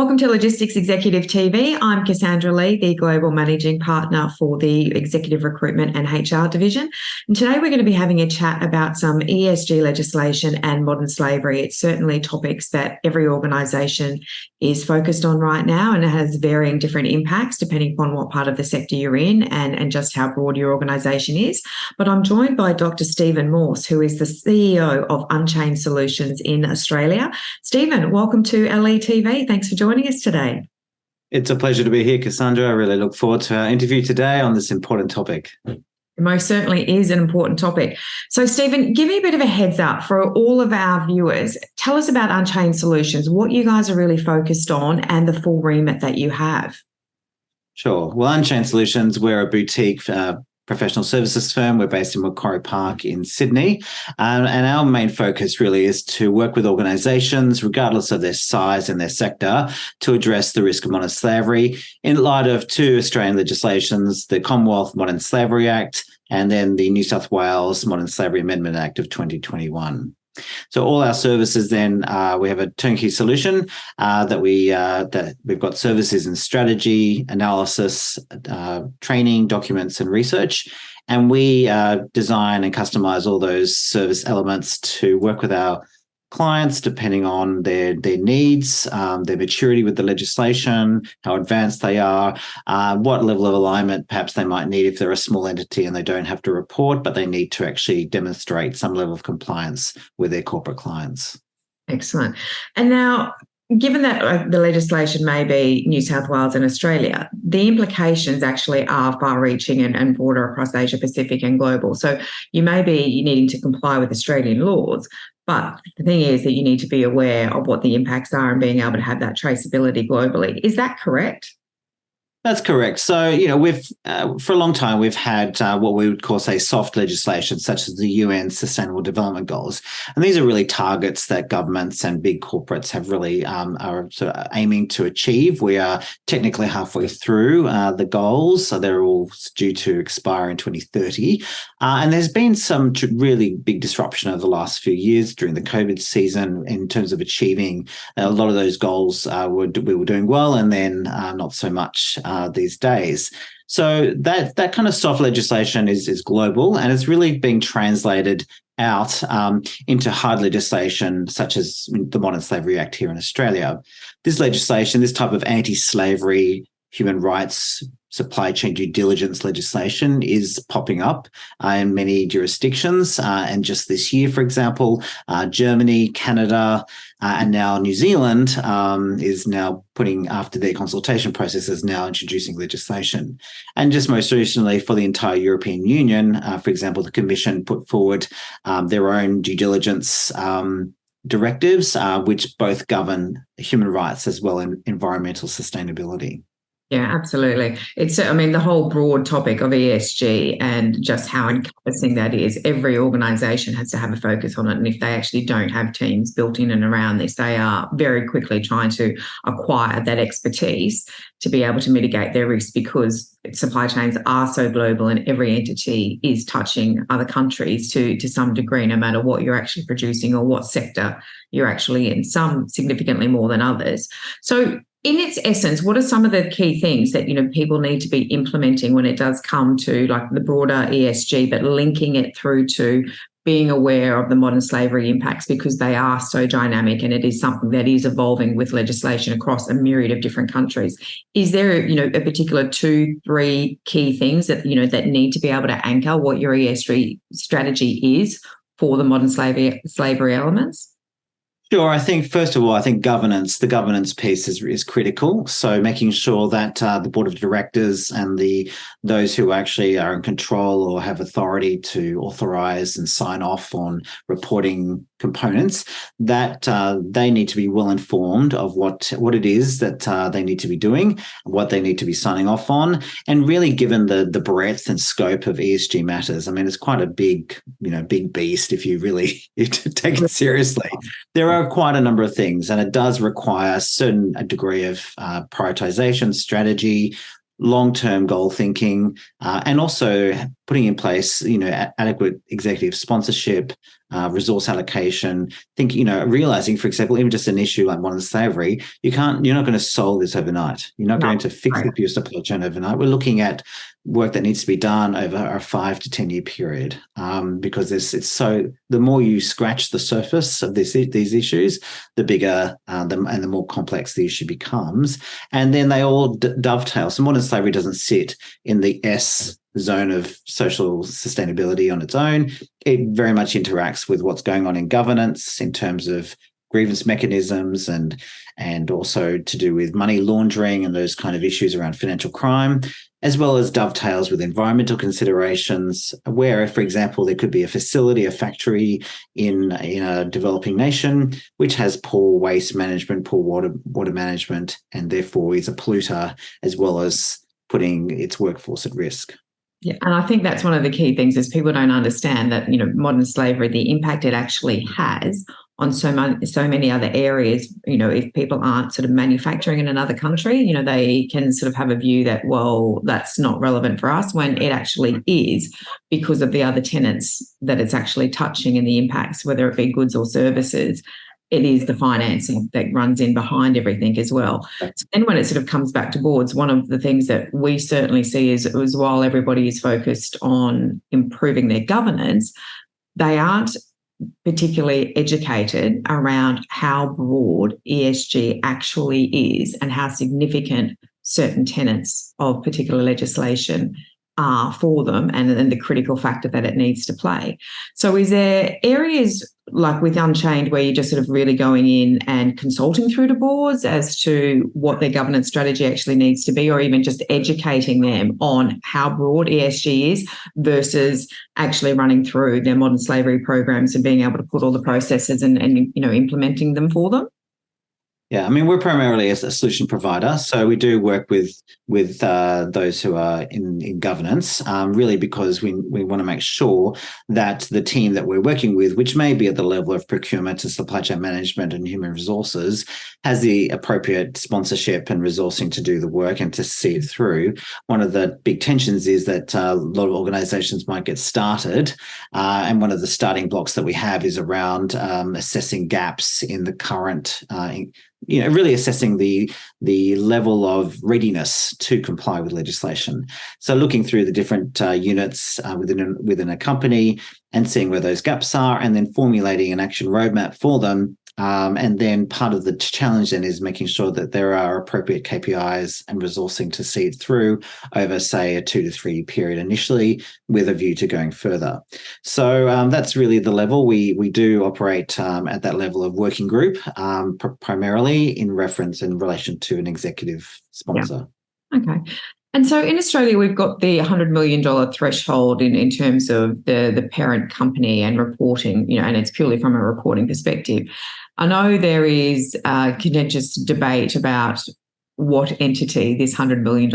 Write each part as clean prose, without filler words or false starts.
Welcome to Logistics Executive TV. I'm Cassandra Lee, the Global Managing Partner for the Executive Recruitment and HR Division. And today we're going to be having a chat about some ESG legislation and modern slavery. It's certainly topics that every organisation is focused on right now, and it has varying different impacts depending upon what part of the sector you're in and just how broad your organisation is. But I'm joined by Dr. Stephen Morse, who is the CEO of Unchained Solutions in Australia. Stephen, welcome to LETV. Thanks for joining us today. It's a pleasure to be here, Cassandra. I really look forward to our interview today on this important topic. It most certainly is an important topic. So, Stephen, give me a bit of a heads up for all of our viewers. Tell us about Unchained Solutions, what you guys are really focused on and the full remit that you have. Sure. Well, Unchained Solutions, we're a boutique professional services firm. We're based in Macquarie Park in Sydney. And our main focus really is to work with organisations, regardless of their size and their sector, to address the risk of modern slavery in light of two Australian legislations, the Commonwealth Modern Slavery Act and then the New South Wales Modern Slavery Amendment Act of 2021. So all our services then, we have a turnkey solution that we've got services in strategy, analysis, training, documents and research. And we design and customize all those service elements to work with our clients depending on their needs, their maturity with the legislation, how advanced they are, what level of alignment perhaps they might need if they're a small entity and they don't have to report, but they need to actually demonstrate some level of compliance with their corporate clients. Excellent. And now, given that the legislation may be New South Wales and Australia, the implications actually are far-reaching and broader across Asia Pacific and global. So you may be needing to comply with Australian laws, but the thing is that you need to be aware of what the impacts are and being able to have that traceability globally. Is that correct? That's correct. So, we've for a long time, we've had what we would call, say, soft legislation, such as the UN Sustainable Development Goals. And these are really targets that governments and big corporates have really are sort of aiming to achieve. We are technically halfway through the goals. So they're all due to expire in 2030. And there's been some really big disruption over the last few years during the COVID season in terms of achieving a lot of those goals. We were doing well, and then not so much these days. So that kind of soft legislation is global, and it's really being translated out into hard legislation such as the Modern Slavery Act here in Australia. This legislation, this type of anti-slavery, human rights, supply chain due diligence legislation is popping up in many jurisdictions. And just this year, for example, Germany, Canada, and now New Zealand is now putting, after their consultation process, is now introducing legislation. And just most recently for the entire European Union, for example, the Commission put forward their own due diligence directives, which both govern human rights as well as environmental sustainability. Yeah, absolutely. The whole broad topic of ESG and just how encompassing that is, every organisation has to have a focus on it. And if they actually don't have teams built in and around this, they are very quickly trying to acquire that expertise to be able to mitigate their risk, because supply chains are so global and every entity is touching other countries to some degree, no matter what you're actually producing or what sector you're actually in, some significantly more than others. So in its essence, what are some of the key things that people need to be implementing when it does come to like the broader ESG, but linking it through to being aware of the modern slavery impacts, because they are so dynamic and it is something that is evolving with legislation across a myriad of different countries? Is there a particular 2-3 key things that that need to be able to anchor what your ESG strategy is for the modern slavery elements? Sure. I think, first of all, the governance piece is critical. So making sure that the board of directors and those who actually are in control or have authority to authorize and sign off on reporting components, that they need to be well informed of what it is that they need to be doing, what they need to be signing off on, and really given the breadth and scope of ESG matters. It's quite a big beast if you really take it seriously. There are quite a number of things, and it does require a degree of prioritization, strategy, long-term goal thinking, and also putting in place, adequate executive sponsorship, resource allocation. Realizing, for example, even just an issue like modern slavery, you're not going to solve this overnight. You're not going to fix up your supply chain overnight. We're looking at work that needs to be done over a 5 to 10 year period, because the more you scratch the surface of these issues, the bigger and the more complex the issue becomes. And then they all dovetail. So modern slavery doesn't sit in the S zone of social sustainability on its own. It very much interacts with what's going on in governance in terms of grievance mechanisms and also to do with money laundering and those kind of issues around financial crime, as well as dovetails with environmental considerations, where, for example, there could be a facility, a factory in a developing nation which has poor waste management, poor water management, and therefore is a polluter, as well as putting its workforce at risk. Yeah, and I think that's one of the key things is people don't understand that, modern slavery, the impact it actually has on so many other areas. If people aren't sort of manufacturing in another country, they can sort of have a view that, well, that's not relevant for us, when it actually is, because of the other tenants that it's actually touching and the impacts, whether it be goods or services. It is the financing that runs in behind everything as well. And when it sort of comes back to boards, one of the things that we certainly see is while everybody is focused on improving their governance, they aren't particularly educated around how broad ESG actually is and how significant certain tenets of particular legislation are for them, and then the critical factor that it needs to play. So is there areas like with Unchained where you're just sort of really going in and consulting through to boards as to what their governance strategy actually needs to be, or even just educating them on how broad ESG is versus actually running through their modern slavery programs and being able to put all the processes and implementing them for them? Yeah, I mean, we're primarily a solution provider, so we do work with those who are in governance, really because we want to make sure that the team that we're working with, which may be at the level of procurement and supply chain management and human resources, has the appropriate sponsorship and resourcing to do the work and to see it through. One of the big tensions is that a lot of organizations might get started, and one of the starting blocks that we have is around assessing gaps in the current really assessing the level of readiness to comply with legislation. So looking through the different units within a company and seeing where those gaps are, and then formulating an action roadmap for them. And then part of the challenge then is making sure that there are appropriate KPIs and resourcing to see it through over, say, a 2 to 3 year period initially, with a view to going further. So that's really the level. We do operate at that level of working group, primarily in relation to an executive sponsor. Yeah. Okay. And so in Australia, we've got the $100 million threshold in terms of the parent company and reporting, and it's purely from a reporting perspective. I know there is a contentious debate about what entity this $100 million,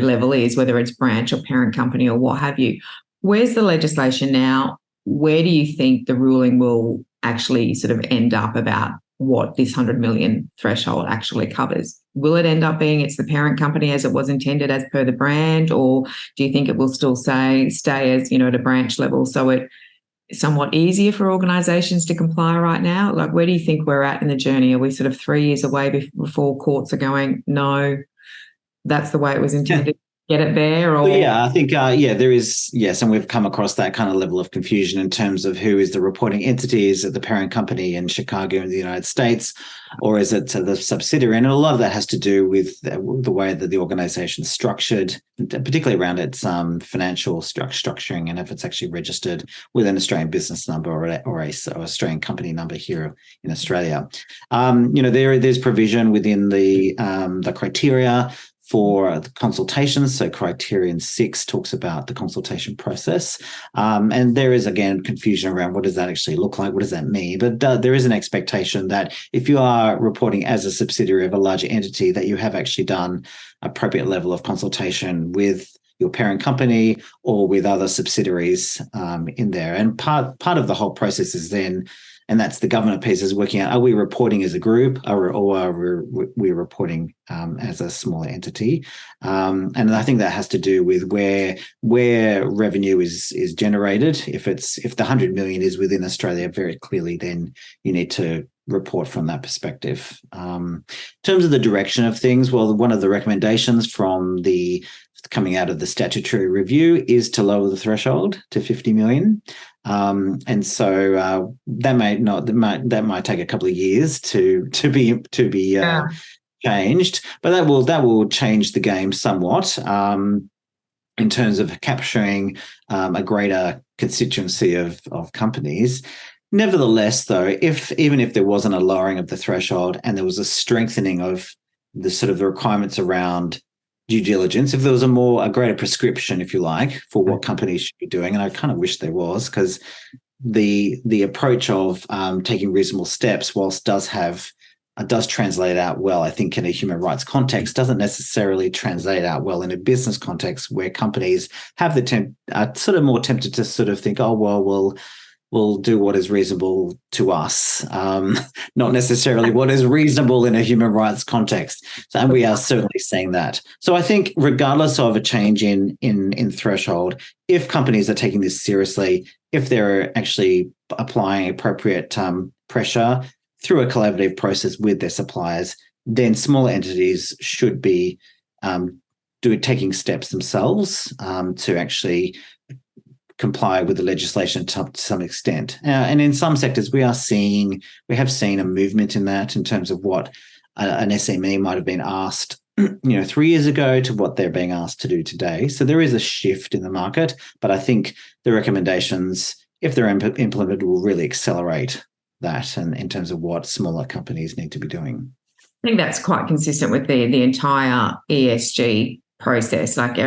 level is, whether it's branch or parent company or what have you. Where's the legislation now? Where do you think the ruling will actually sort of end up about what this 100 million threshold actually covers? Will it end up being it's the parent company as it was intended as per the brand, or do you think it will still stay as, at a branch level, so it's somewhat easier for organisations to comply right now? Like, where do you think we're at in the journey? Are we sort of 3 years away before courts are going, no, that's the way it was intended? Get it there? Or I think there is, yes, and we've come across that kind of level of confusion in terms of who is the reporting entity. Is it the parent company in Chicago in the United States, or is it the subsidiary? And a lot of that has to do with the way that the organisation is structured, particularly around its financial structuring, and if it's actually registered with an Australian business number or a Australian company number here in Australia. There's provision within the criteria for the consultations. So criterion 6 talks about the consultation process. And there is, again, confusion around what does that actually look like? What does that mean? But there is an expectation that if you are reporting as a subsidiary of a larger entity, that you have actually done appropriate level of consultation with your parent company or with other subsidiaries in there. And part of the whole process is then And that's the government piece, is working out, are we reporting as a group, or are we reporting as a smaller entity? And I think that has to do with where revenue is generated. If the 100 million is within Australia, very clearly, then you need to report from that perspective. In terms of the direction of things, well, one of the recommendations from coming out of the statutory review is to lower the threshold to 50 million. And so that might take a couple of years to be changed, but that will change the game somewhat in terms of capturing a greater constituency of companies. Nevertheless, though, even if there wasn't a lowering of the threshold and there was a strengthening of the sort of the requirements around due diligence, if there was a greater prescription, if you like, for what companies should be doing, and I kind of wish there was, because the approach of taking reasonable steps, whilst does translate out well, I think, in a human rights context, doesn't necessarily translate out well in a business context where companies have are sort of more tempted to sort of think, oh, well, we'll do what is reasonable to us, not necessarily what is reasonable in a human rights context. So, and we are certainly seeing that. So I think regardless of a change in threshold, if companies are taking this seriously, if they're actually applying appropriate pressure through a collaborative process with their suppliers, then smaller entities should be taking steps themselves to actually comply with the legislation to some extent. And in some sectors, we have seen a movement in that, in terms of what an SME might have been asked 3 years ago to what they're being asked to do today. So there is a shift in the market, but I think the recommendations, if they're implemented, will really accelerate that, and in terms of what smaller companies need to be doing. I think that's quite consistent with the entire ESG process. Like,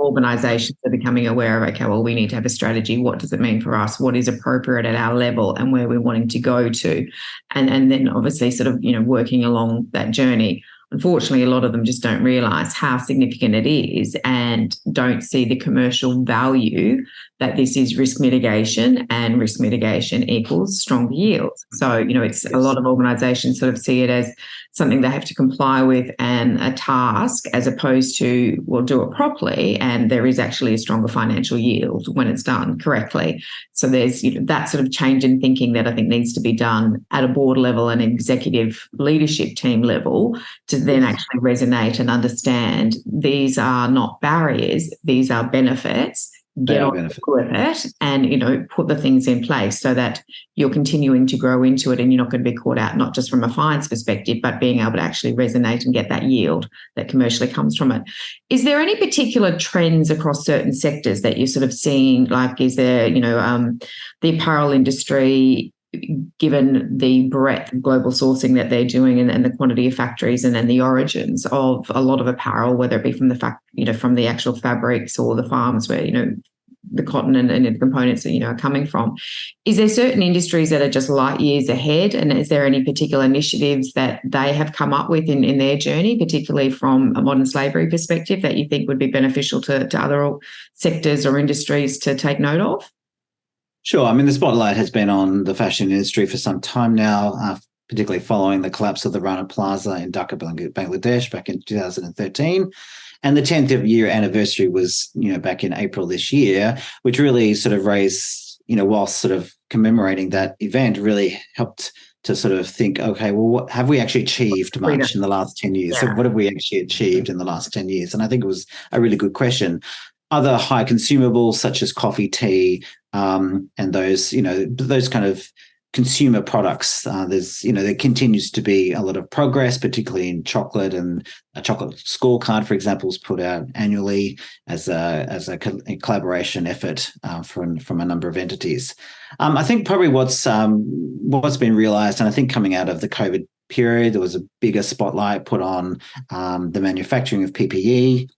organizations are becoming aware of, okay, well, we need to have a strategy. What does it mean for us? What is appropriate at our level and where we're wanting to go to? And then obviously sort of, working along that journey. Unfortunately, a lot of them just don't realise how significant it is and don't see the commercial value that this is risk mitigation, and risk mitigation equals stronger yields. So, it's a lot of organisations sort of see it as something they have to comply with and a task, as opposed to, well, do it properly and there is actually a stronger financial yield when it's done correctly. So there's that sort of change in thinking that I think needs to be done at a board level and executive leadership team level to then actually resonate and understand these are not barriers, these are benefits. Get on with it and, put the things in place so that you're continuing to grow into it and you're not going to be caught out, not just from a finance perspective, but being able to actually resonate and get that yield that commercially comes from it. Is there any particular trends across certain sectors that you're sort of seeing? Like, is there, the apparel industry, given the breadth of global sourcing that they're doing and the quantity of factories and then the origins of a lot of apparel, whether it be from from the actual fabrics or the farms where, the cotton and the components that, are coming from. Is there certain industries that are just light years ahead? And is there any particular initiatives that they have come up with in their journey, particularly from a modern slavery perspective, that you think would be beneficial to other sectors or industries to take note of? Sure. I mean, the spotlight has been on the fashion industry for some time now, particularly following the collapse of the Rana Plaza in Dhaka, Bangladesh back in 2013. And the 10th year anniversary was, back in April this year, which really sort of raised, whilst sort of commemorating that event, really helped to sort of think, okay, well, what have we actually achieved much in the last 10 years? Yeah. So what have we actually achieved in the last 10 years? And I think it was a really good question. Other high consumables such as coffee, tea, and those, those kind of consumer products, there continues to be a lot of progress, particularly in chocolate, and a chocolate scorecard, for example, is put out annually as a collaboration effort from a number of entities. I think probably what's been realised, and I think coming out of the COVID period, there was a bigger spotlight put on the manufacturing of PPE.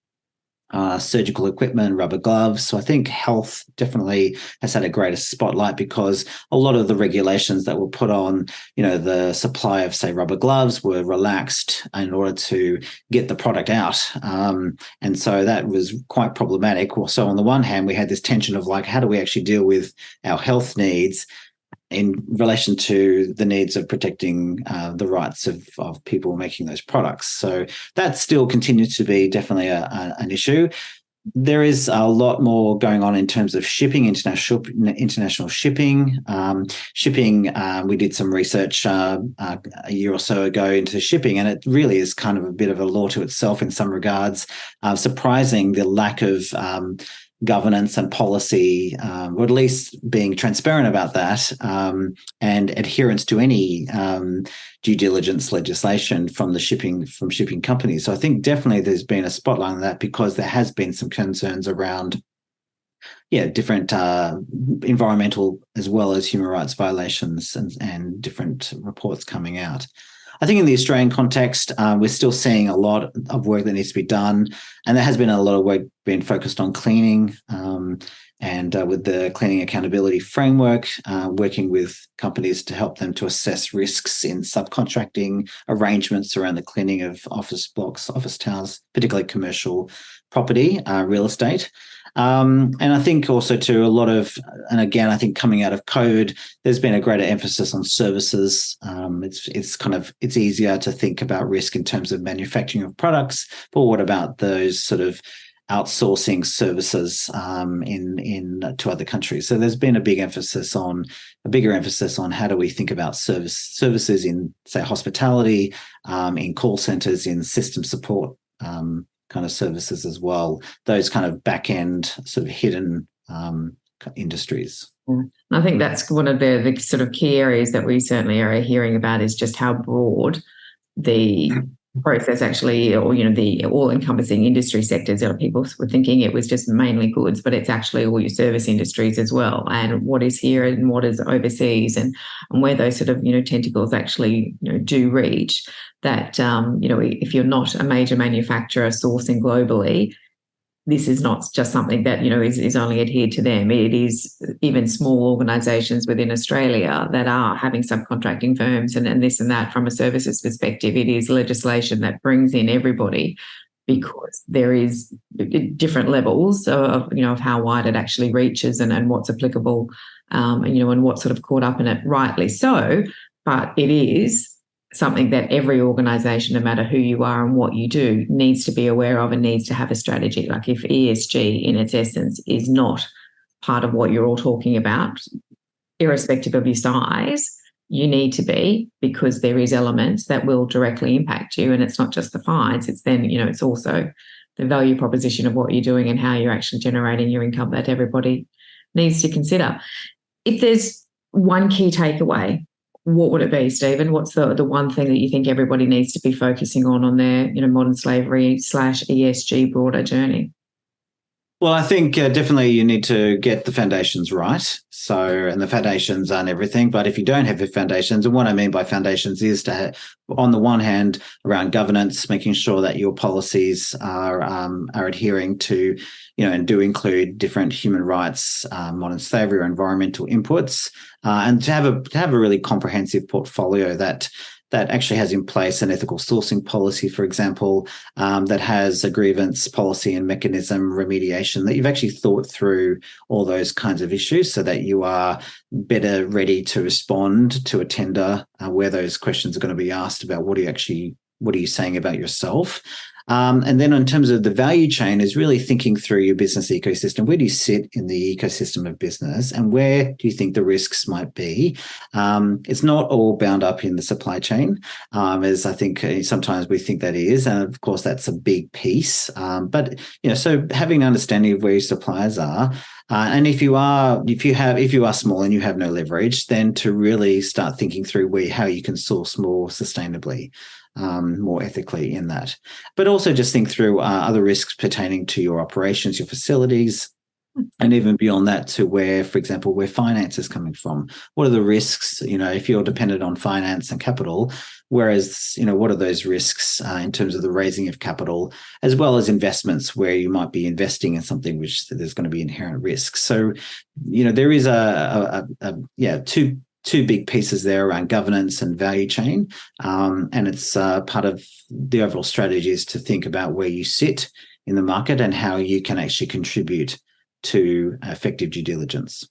Surgical equipment, rubber gloves. So I think health definitely has had a greater spotlight, because a lot of the regulations that were put on, the supply of, say, rubber gloves were relaxed in order to get the product out. And so that was quite problematic. So on the one hand, we had this tension of like, how do we actually deal with our health needs in relation to the needs of protecting the rights of people making those products. So that still continues to be definitely an issue. There is a lot more going on in terms of shipping, international shipping. We did some research a year or so ago into shipping, and it really is kind of a bit of a law to itself in some regards. Surprising the lack of governance and policy, or at least being transparent about that, and adherence to any due diligence legislation from shipping companies. So I think definitely there's been a spotlight on that, because there has been some concerns around different environmental as well as human rights violations and different reports coming out. I think in the Australian context, we're still seeing a lot of work that needs to be done, and there has been a lot of work being focused on cleaning, and with the Cleaning Accountability Framework, working with companies to help them to assess risks in subcontracting arrangements around the cleaning of office blocks, office towers, particularly commercial property, real estate. And I think also to a lot of, and again, I think coming out of COVID, there's been a greater emphasis on services. It's easier to think about risk in terms of manufacturing of products, but what about those sort of outsourcing services to other countries? So there's been a bigger emphasis on how do we think about services in, say, hospitality, in call centers, in system support kind of services as well, those kind of back-end sort of hidden industries. Yeah. I think that's one of the sort of key areas that we certainly are hearing about, is just how broad the process actually, or the all-encompassing industry sectors. People were thinking it was just mainly goods, but it's actually all your service industries as well, and what is here and what is overseas, and where those sort of tentacles actually do reach. That if you're not a major manufacturer sourcing globally, this is not just something that is only adhered to them. It is even small organisations within Australia that are having subcontracting firms and this and that. From a services perspective, it is legislation that brings in everybody, because there is different levels of how wide it actually reaches and what's applicable, and what's sort of caught up in it, rightly so. But it is something that every organisation, no matter who you are and what you do, needs to be aware of and needs to have a strategy. Like, if ESG in its essence is not part of what you're all talking about, irrespective of your size, you need to be, because there is elements that will directly impact you. And it's not just the fines, it's then, it's also the value proposition of what you're doing and how you're actually generating your income that everybody needs to consider. If there's one key takeaway, what would it be, Stephen? What's the one thing that you think everybody needs to be focusing on their modern slavery / ESG broader journey? Well, I think definitely you need to get the foundations right. So, and the foundations aren't everything, but if you don't have the foundations, and what I mean by foundations is to have, on the one hand, around governance, making sure that your policies are adhering to, and do include different human rights, modern slavery, or environmental inputs, and to have a really comprehensive portfolio that actually has in place an ethical sourcing policy, for example, that has a grievance policy and mechanism remediation, that you've actually thought through all those kinds of issues so that you are better ready to respond to a tender where those questions are going to be asked about what are you saying about yourself. And then in terms of the value chain, is really thinking through your business ecosystem. Where do you sit in the ecosystem of business, and where do you think the risks might be? It's not all bound up in the supply chain, as I think sometimes we think that is. And of course, that's a big piece. But so having an understanding of where your suppliers are, and if you are small and you have no leverage, then to really start thinking through how you can source more sustainably, more ethically in that. But also just think through other risks pertaining to your operations, your facilities, and even beyond that to where, for example, where finance is coming from. What are the risks, if you're dependent on finance and capital, whereas, what are those risks in terms of the raising of capital, as well as investments where you might be investing in something which there's going to be inherent risks. So, there is two big pieces there around governance and value chain. And it's part of the overall strategy is to think about where you sit in the market and how you can actually contribute to effective due diligence.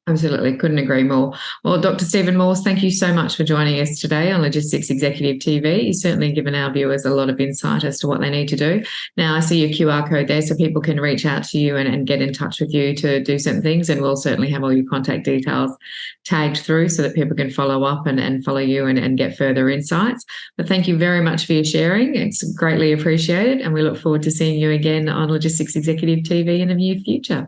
Absolutely. Couldn't agree more. Well, Dr. Stephen Morse, thank you so much for joining us today on Logistics Executive TV. You've certainly given our viewers a lot of insight as to what they need to do. Now, I see your QR code there so people can reach out to you and get in touch with you to do certain things. And we'll certainly have all your contact details tagged through so that people can follow up and follow you and get further insights. But thank you very much for your sharing. It's greatly appreciated. And we look forward to seeing you again on Logistics Executive TV in the near future.